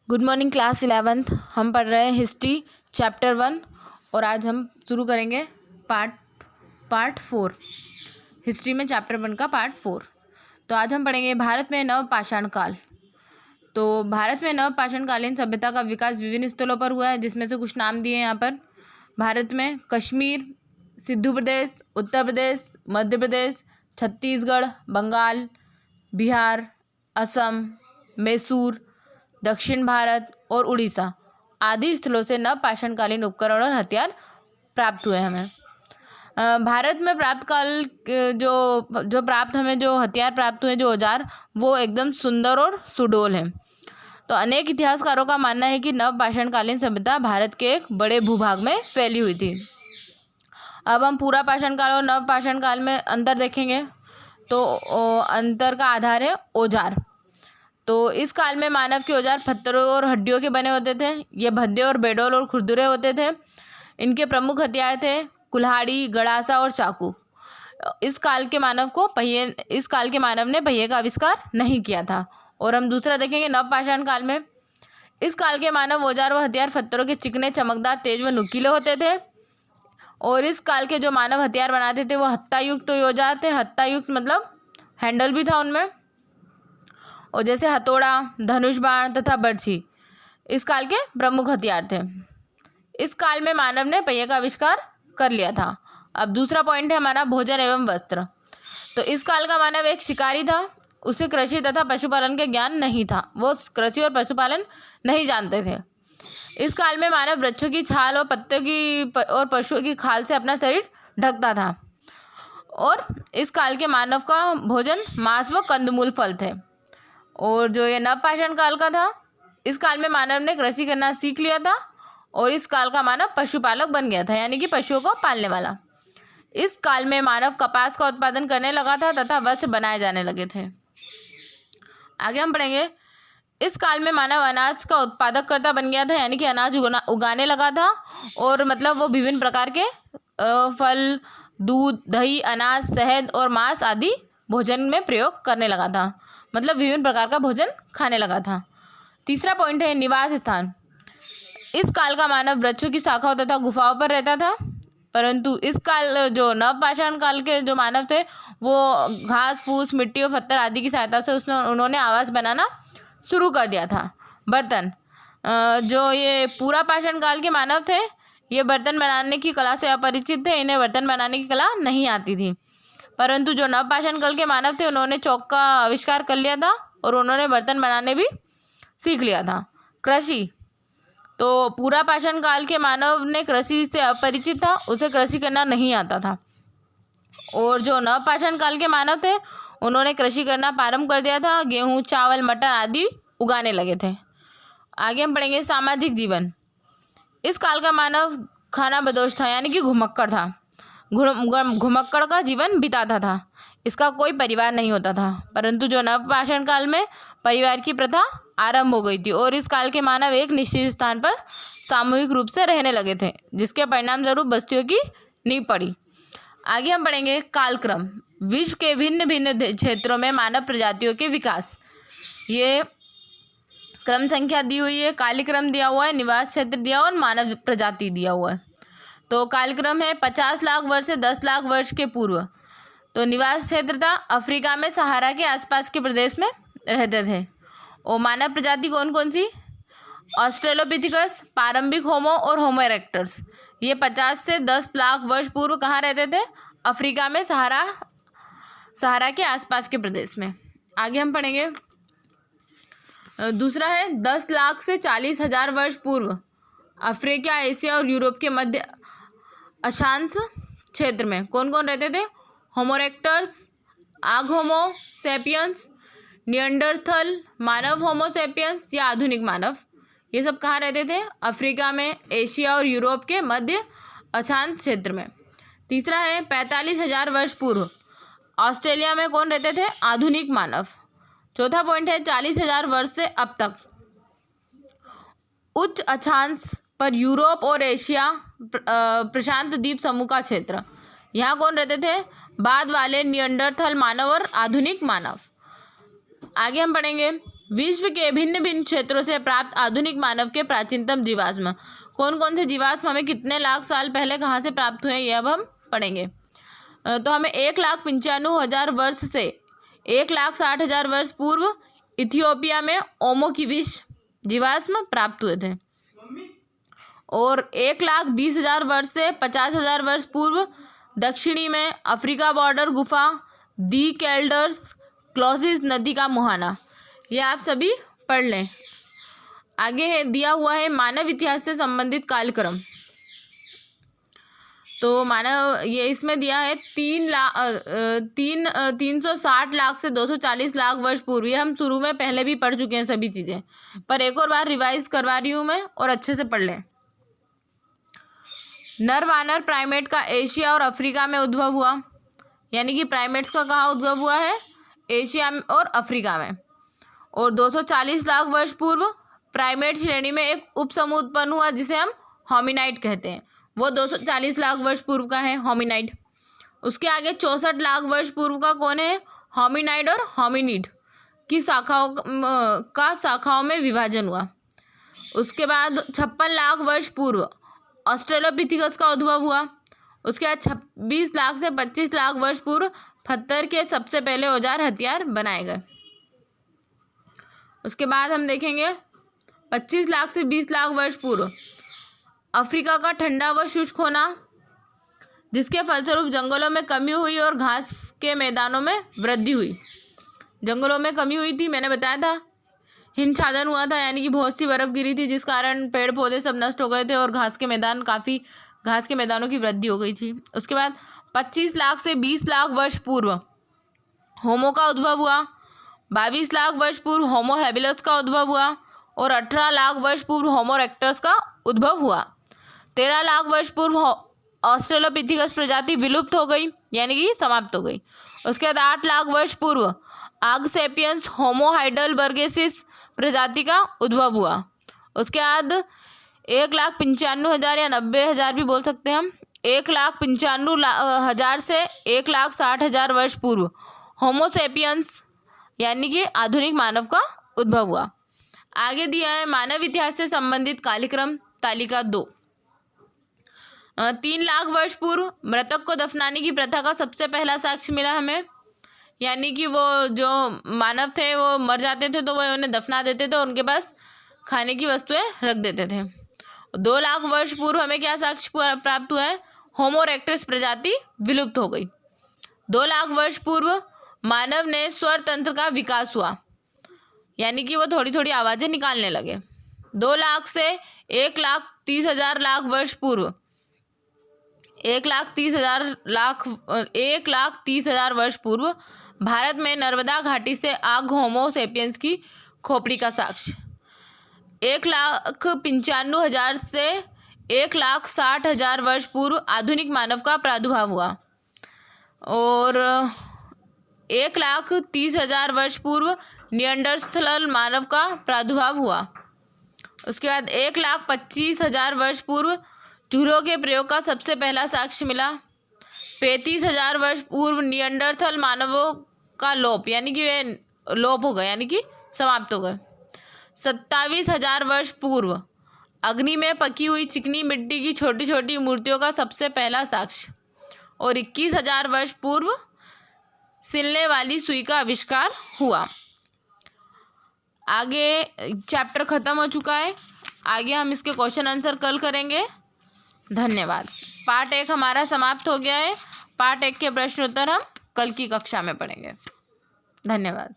Good morning class 11th। हम पढ़ रहे हैं हिस्ट्री चैप्टर 1 और आज हम शुरू करेंगे पार्ट 4। हिस्ट्री में चैप्टर 1 का पार्ट 4। तो आज हम पढ़ेंगे भारत में नवपाषाण काल। तो भारत में नवपाषाणकालीन सभ्यता का विकास विभिन्न स्थलों पर हुआ है, जिसमें से कुछ नाम दिए हैं यहाँ पर। भारत में कश्मीर, सिंधु प्रदेश, उत्तर प्रदेश, मध्य प्रदेश, छत्तीसगढ़, बंगाल, बिहार, असम, मैसूर, दक्षिण भारत और उड़ीसा आदि स्थलों से नवपाषाणकालीन उपकरण और हथियार प्राप्त हुए हमें। भारत में प्राप्त काल जो प्राप्त हमें जो हथियार प्राप्त हुए, जो औजार, वो एकदम सुंदर और सुडौल हैं। तो अनेक इतिहासकारों का मानना है कि नवपाषाणकालीन सभ्यता भारत के एक बड़े भूभाग में फैली हुई थी। अब हम पूरा पाषाण काल और नवपाषाण काल में अंतर देखेंगे। तो अंतर का आधार है औजार। तो इस काल में मानव के औजार पत्थरों और हड्डियों के बने होते थे। ये भद्दे और बेडोल और खुरदुरे होते थे। इनके प्रमुख हथियार थे कुल्हाड़ी, गड़ासा और चाकू। इस काल के मानव ने पहिए का आविष्कार नहीं किया था। और हम दूसरा देखेंगे नवपाषाण काल में। इस काल के मानव औजार व हथियार पत्थरों के चिकने, चमकदार, तेज व नुकीले होते थे। और इस काल के जो मानव हथियार बनाते थे वो हत्तायुक्त औजार थे। हत्तायुक्त मतलब हैंडल भी था उनमें, और जैसे हथौड़ा, धनुष बाण तथा बर्छी इस काल के प्रमुख हथियार थे। इस काल में मानव ने पहिए का आविष्कार कर लिया था। अब दूसरा पॉइंट है हमारा भोजन एवं वस्त्र। तो इस काल का मानव एक शिकारी था। उसे कृषि तथा पशुपालन के ज्ञान नहीं था। वो कृषि और पशुपालन नहीं जानते थे। इस काल में मानव वृक्षों की छाल और पत्तों की और पशुओं की खाल से अपना शरीर ढकता था। और इस काल के मानव का भोजन मांस व कंदमूल फल थे। और जो ये नवपाषाण काल का था, इस काल में मानव ने कृषि करना सीख लिया था। और इस काल का मानव पशुपालक बन गया था, यानी कि पशुओं को पालने वाला। इस काल में मानव कपास का उत्पादन करने लगा था तथा वस्त्र बनाए जाने लगे थे। आगे हम पढ़ेंगे। इस काल में मानव अनाज का उत्पादक करता बन गया था, यानी कि अनाज उगाने लगा था। और मतलब वो विभिन्न प्रकार के फल, दूध, दही, अनाज, शहद और मांस आदि भोजन में प्रयोग करने लगा था। मतलब विभिन्न प्रकार का भोजन खाने लगा था। तीसरा पॉइंट है निवास स्थान। इस काल का मानव वृक्षों की शाखाओं तथा गुफाओं पर रहता था। परंतु इस काल जो नवपाषाण काल के जो मानव थे वो घास फूस, मिट्टी और पत्थर आदि की सहायता से उन्होंने आवास बनाना शुरू कर दिया था। बर्तन, जो ये पूरा पाषाण काल के मानव थे, ये बर्तन बनाने की कला से अपरिचित थे। इन्हें बर्तन बनाने की कला नहीं आती थी। परंतु जो नवपाषाण काल के मानव थे उन्होंने चौक का आविष्कार कर लिया था और उन्होंने बर्तन बनाने भी सीख लिया था। कृषि, तो पूरा पाषाण काल के मानव ने कृषि से अपरिचित था, उसे कृषि करना नहीं आता था। और जो नवपाषाण काल के मानव थे उन्होंने कृषि करना प्रारंभ कर दिया था। गेहूँ, चावल, मटर आदि उगाने लगे थे। आगे हम पढ़ेंगे सामाजिक जीवन। इस काल का मानव खानाबदोश था, यानी कि घुमक्कड़ था। घुमक्कड़ का जीवन बिताता था। इसका कोई परिवार नहीं होता था। परंतु जो नवपाषाण काल में परिवार की प्रथा आरंभ हो गई थी और इस काल के मानव एक निश्चित स्थान पर सामूहिक रूप से रहने लगे थे, जिसके परिणाम स्वरूप बस्तियों की नींव पड़ी। आगे हम पढ़ेंगे कालक्रम। विश्व के भिन्न भिन्न क्षेत्रों में मानव प्रजातियों के विकास, ये क्रम संख्या दी हुई है। कालक्रम दिया हुआ है, निवास क्षेत्र दिया और मानव प्रजाति दिया हुआ है। तो कालक्रम है 50 लाख वर्ष से 10 लाख वर्ष के पूर्व। तो निवास क्षेत्र था अफ्रीका में सहारा के आसपास के प्रदेश में रहते थे। और मानव प्रजाति कौन कौन सी? ऑस्ट्रेलोपिथिकस, प्रारंभिक होमो और होमो इरेक्टस। ये 50 से 10 लाख वर्ष पूर्व कहाँ रहते थे? अफ्रीका में सहारा के आसपास के प्रदेश में। आगे हम पढ़ेंगे। दूसरा है 10 लाख से 40,000 वर्ष पूर्व अफ्रीका, एशिया और यूरोप के मध्य अक्षांश क्षेत्र में कौन कौन रहते थे? होमो इरेक्टस, आग होमो सेपियंस, निएंडरथल, मानव होमो सेपियंस या आधुनिक मानव। ये सब कहाँ रहते थे? अफ्रीका में, एशिया और यूरोप के मध्य अक्षांश क्षेत्र में। तीसरा है 45,000 वर्ष पूर्व ऑस्ट्रेलिया में कौन रहते थे? आधुनिक मानव। चौथा पॉइंट है 40,000 वर्ष से अब तक उच्च अक्षांश पर यूरोप और एशिया प्रशांत द्वीप समूह का क्षेत्र, यहाँ कौन रहते थे? बाद वाले निएंडरथल मानव और आधुनिक मानव। आगे हम पढ़ेंगे विश्व के भिन्न भिन्न क्षेत्रों से प्राप्त आधुनिक मानव के प्राचीनतम जीवाश्म। कौन कौन से जीवाश्म हमें कितने लाख साल पहले कहाँ से प्राप्त हुए, ये अब हम पढ़ेंगे। तो हमें 1,95,000 वर्ष से 1,60,000 वर्ष पूर्व इथियोपिया में ओमोकिविश जीवाश्म प्राप्त हुए थे, और 1,20,000 वर्ष से 50,000 वर्ष पूर्व दक्षिणी में अफ्रीका बॉर्डर गुफा दी कैल्डर्स क्लॉजिस नदी का मुहाना। ये आप सभी पढ़ लें। आगे है दिया हुआ है मानव इतिहास से संबंधित कालक्रम। तो मानव ये इसमें दिया है 360 लाख से 240 लाख वर्ष पूर्व। ये हम शुरू में पहले भी पढ़ चुके हैं सभी चीज़ें, पर एक और बार रिवाइज करवा रही हूँ मैं, और अच्छे से पढ़ लें। नर वानर प्राइमेट का एशिया और अफ्रीका में उद्भव हुआ, यानी कि प्राइमेट्स का कहाँ उद्भव हुआ है, एशिया और अफ्रीका में। और 240 लाख वर्ष पूर्व प्राइमेट श्रेणी में एक उपसमूह उत्पन्न हुआ जिसे हम होमिनाइड कहते हैं, वो 240 लाख वर्ष पूर्व का है होमिनाइड। उसके आगे 64 लाख वर्ष पूर्व का कौन है, होमिनाइड और होमिनिड की शाखाओं में विभाजन हुआ। उसके बाद 56 लाख वर्ष पूर्व ऑस्ट्रेलोपिथिकस का उद्भव हुआ। उसके बाद 26 लाख से 25 लाख वर्ष पूर्व पत्थर के सबसे पहले औजार हथियार बनाए गए। उसके बाद हम देखेंगे 25 लाख से 20 लाख वर्ष पूर्व अफ्रीका का ठंडा व शुष्क होना, जिसके फलस्वरूप जंगलों में कमी हुई और घास के मैदानों में वृद्धि हुई। जंगलों में कमी हुई थी, मैंने बताया था, हिमछादन हुआ था, यानी कि बहुत सी बर्फ़ गिरी थी जिस कारण पेड़ पौधे सब नष्ट हो गए थे और घास के मैदानों की वृद्धि हो गई थी। उसके बाद 25 लाख से 20 लाख वर्ष पूर्व होमो का उद्भव हुआ। 22 लाख वर्ष पूर्व होमो हैबिलस का उद्भव हुआ, और 18 लाख वर्ष पूर्व होमो इरेक्टस का उद्भव हुआ। 13 लाख वर्ष पूर्व ऑस्ट्रेलोपिथिकस प्रजाति विलुप्त हो गई, यानी कि समाप्त हो गई। उसके बाद 8 लाख वर्ष पूर्व आगसेपियंस होमो हाइडेलबर्गेसिस प्रजाति का उद्भव हुआ। उसके बाद 1,95,000 या 90,000 भी बोल सकते हैं हम, 1,95,000 से 1,60,000 वर्ष पूर्व होमोसेपियंस यानी कि आधुनिक मानव का उद्भव हुआ। आगे दिया है मानव इतिहास से संबंधित कालक्रम तालिका 2। 3 लाख वर्ष पूर्व मृतक को दफनाने की प्रथा का सबसे पहला साक्ष्य मिला हमें, यानी कि वो जो मानव थे वो मर जाते थे तो वो उन्हें दफना देते थे और उनके पास खाने की वस्तुएं रख देते थे। 2 लाख वर्ष पूर्व हमें क्या साक्ष्य प्राप्त हुआ है, होमो इरेक्टस प्रजाति विलुप्त हो गई। 2 लाख वर्ष पूर्व मानव ने स्वर तंत्र का विकास हुआ, यानी कि वो थोड़ी थोड़ी आवाज़ें निकालने लगे। 2 लाख से 1,30,000 लाख वर्ष पूर्व 1,30,000 वर्ष पूर्व भारत में नर्मदा घाटी से आग होमो सेपियंस की खोपड़ी का साक्ष्य। 1,95,000 से 1,60,000 वर्ष पूर्व आधुनिक मानव का प्रादुर्भाव हुआ, और 1,30,000 वर्ष पूर्व निएंडरथल मानव का प्रादुर्भाव हुआ। उसके बाद 1,25,000 वर्ष पूर्व चूल्हों के प्रयोग का सबसे पहला साक्ष्य मिला। 35,000 वर्ष पूर्व निएंडरथल मानवों का लोप, यानी कि वे लोप हो गए, यानी कि समाप्त हो गए। 27,000 वर्ष पूर्व अग्नि में पकी हुई चिकनी मिट्टी की छोटी छोटी मूर्तियों का सबसे पहला साक्ष्य, और 21,000 वर्ष पूर्व सिलने वाली सुई का आविष्कार हुआ। आगे चैप्टर ख़त्म हो चुका है, आगे हम इसके क्वेश्चन आंसर कल करेंगे। धन्यवाद। पार्ट 1 हमारा समाप्त हो गया है। पार्ट 1 के प्रश्न उत्तर हम कल की कक्षा में पढ़ेंगे। धन्यवाद।